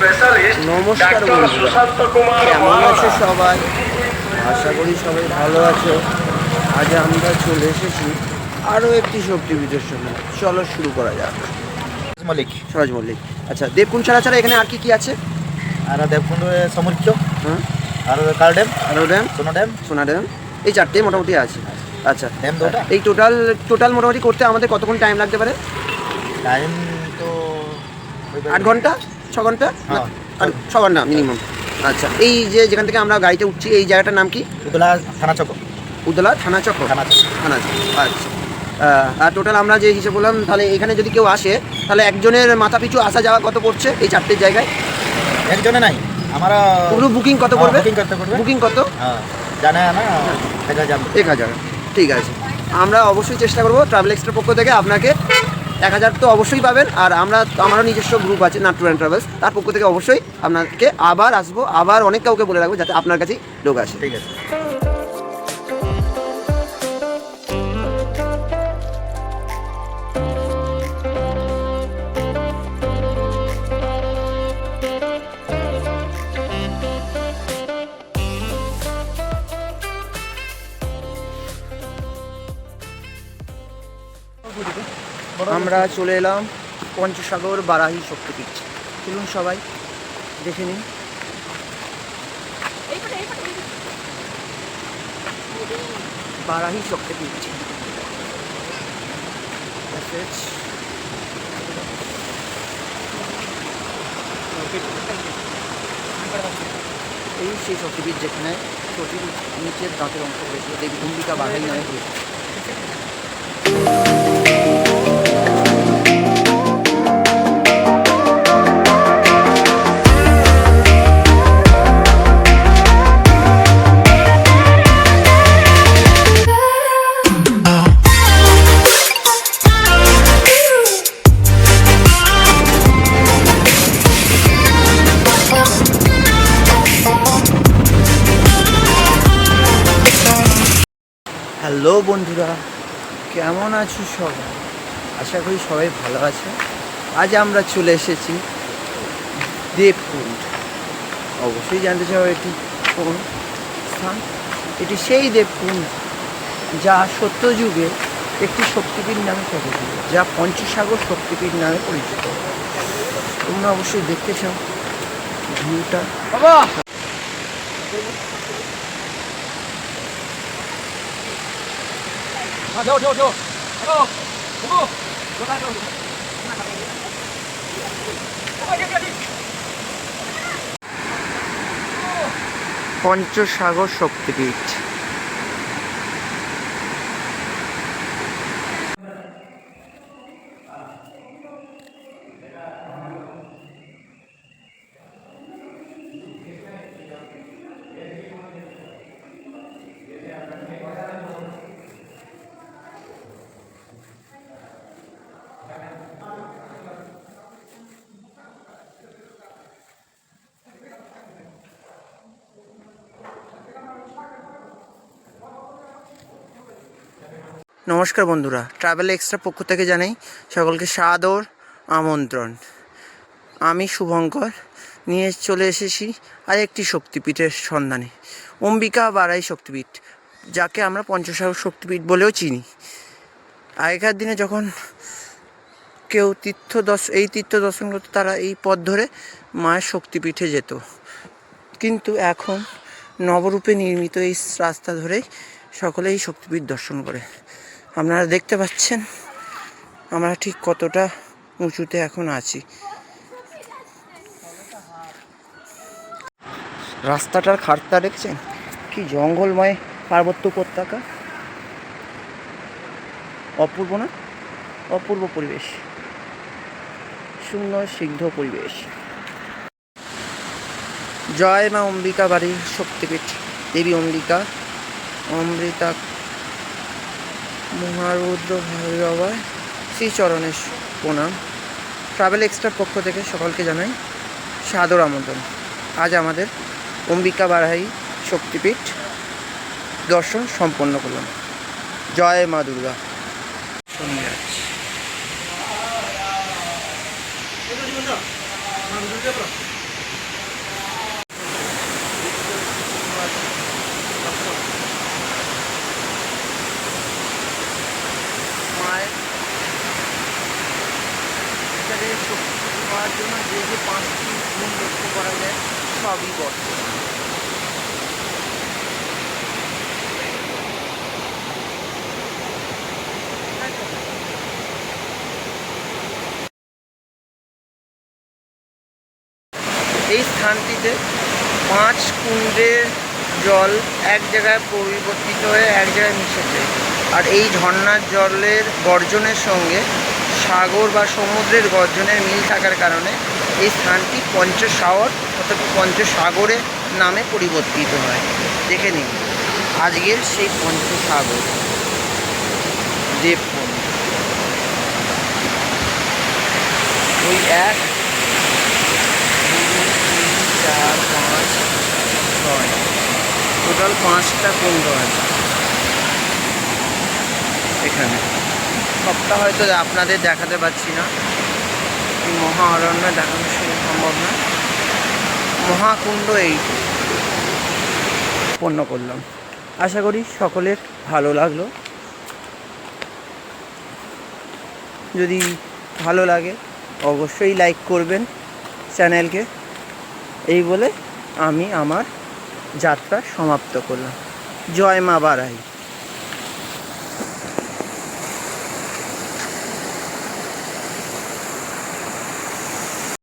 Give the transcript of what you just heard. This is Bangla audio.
নমস্কার বন্ধুরা, কেমন আছো সবাই? আশা করি সবাই ভালো আছো। আজ আমরা চলে এসেছি আরও একটি শক্তিপীঠের সঙ্গে। চলো শুরু করা যাক। সরাজ মল্লিক। আচ্ছা, দেবকুণ্ড ছাড়া এখানে আর কি কি আছে? আর দেবকুণ্ড সমুদ্র, হ্যাঁ, আর কাল ড্যাম, সোনা ড্যাম, এই চারটে মোটামুটি আছে। আচ্ছা, ড্যাম দুটো। এই টোটাল মোটামুটি করতে আমাদের কতক্ষণ টাইম লাগতে পারে? টাইম তো 8 ঘন্টা, 6 ঘন্টা, 6 ঘন্টা মিনিমাম। আচ্ছা, এই যেখান থেকে আমরা গাড়িতে উঠছি, এই জায়গাটার নাম কি? উদলা থানা চক। উদলা থানা চক। আচ্ছা, আর টোটাল আমরা যে হিসেবে বললাম, তাহলে এখানে যদি কেউ আসে তাহলে একজনের মাথা পিছু আসা যাওয়া কত পড়ছে এই চারটে জায়গায়? একজনে নাই, আমরা পুরো বুকিং কত পড়বে? বুকিং কত জানা না, 1000। ঠিক আছে, আমরা অবশ্যই চেষ্টা করবো ট্রাভেল এক্সট্রার পক্ষ থেকে আপনাকে 1000 তো অবশ্যই পাবেন। আর আমারও নিজস্ব গ্রুপ আছে না, ট্যুর অ্যান্ড ট্রাভেলস, তার পক্ষ থেকে অবশ্যই আপনাকে আবার আসবো, আবার অনেক কাউকে বলে রাখবো যাতে আপনার কাছেই লোক আসে। ঠিক আছে। আমরা চলে এলাম পঞ্চসাগর বারাহি শক্তিপীঠ। চলুন সবাই দেখে নিন। বারাহি শক্তিপীঠ, এই সেই শক্তিপীঠ যেখানে চটির নিচের দাঁতের অংশ রয়েছে দেবী অম্বিকা বারাহি নামে পরিচিত। হ্যালো বন্ধুরা, কেমন আছো সবাই? আশা করি সবাই ভালো আছে। আজ আমরা চলে এসেছি দেবকুণ্ড। অবশ্যই জানতে চাও এটি কোন স্থান। এটি সেই দেবকুণ্ড যা সত্যযুগে একটি শক্তিপীঠ নামে পরিচিত, যা পঞ্চসাগর শক্তিপীঠ নামে পরিচিত। তোমরা অবশ্যই দেখতে চাও ভিউটা। বাবা পঞ্চসাগর শক্তিপীঠ। নমস্কার বন্ধুরা, ট্রাভেল এক্সট্রা পক্ষ থেকে জানাই সকলকে সাদর আমন্ত্রণ। আমি শুভঙ্কর নিয়ে চলে এসেছি আর একটি শক্তিপীঠের সন্ধানে, অম্বিকা বারাহি শক্তিপীঠ, যাকে আমরা পঞ্চসাগর শক্তিপীঠ বলেও চিনি। আগেকার দিনে যখন কেউ এই তীর্থ দর্শন করতো, তারা এই পথ ধরে মায়ের শক্তিপীঠে যেত। কিন্তু এখন নবরূপে নির্মিত এই রাস্তা ধরেই সকলে এই শক্তিপীঠ দর্শন করে। আপনারা দেখতে পাচ্ছেন আমরা ঠিক কতটা উঁচুতে এখন আছি। রাস্তাটার খাড়তা দেখছেন, কি জঙ্গলময় পার্বত্য উপত্যকা। অপূর্ব না? অপূর্ব পরিবেশ, সুন্দর সিদ্ধ পরিবেশ। জয় মা অম্বিকা বারাহি শক্তিপীঠ। দেবী অম্বিকা, অমৃতা, মহারুদ্র ভৈরবায় শ্রীচরণে প্রণাম। ট্রাভেল এক্সট্রার পক্ষ থেকে সকলকে জানাই সাদর আমন্ত্রণ। আজ আমাদের অম্বিকা বারাহি শক্তিপীঠ দর্শন সম্পন্ন করলাম। জয় মা দুর্গা। হওয়ার জন্য যে যে 5টি গুণ লক্ষ্য করা যায় সবই বর্তমান। এই স্থানটিতে 5 কুণ্ডের জল এক জায়গায় পরিবর্তিত হয়ে এক জায়গায় মিশেছে। আর এই ঝর্ণার জলের গর্জনের সঙ্গে সাগর বা সমুদ্রের গর্জনের মিল থাকার কারণে এই স্থানটি পঞ্চসাগর অর্থাৎ পঞ্চসাগরে নামে পরিবর্তিত হয়। দেখে নিন আজকের সেই পঞ্চসাগর দেবকুণ্ড। ওই 1 2 3 4 5 6 টোটাল 5টা কুণ্ড আছে এখানে। সবটা হয়তো আপনাদের দেখাতে পারছি না, এই মহা অরণ্য দেখানো সম্ভব না। মহাকুণ্ড এই পূর্ণ করলাম। আশা করি সকলের ভালো লাগলো। যদি ভালো লাগে অবশ্যই লাইক করবেন চ্যানেলকে। এই বলে আমি আমার যাত্রা সমাপ্ত করলাম। জয় মা বারাই।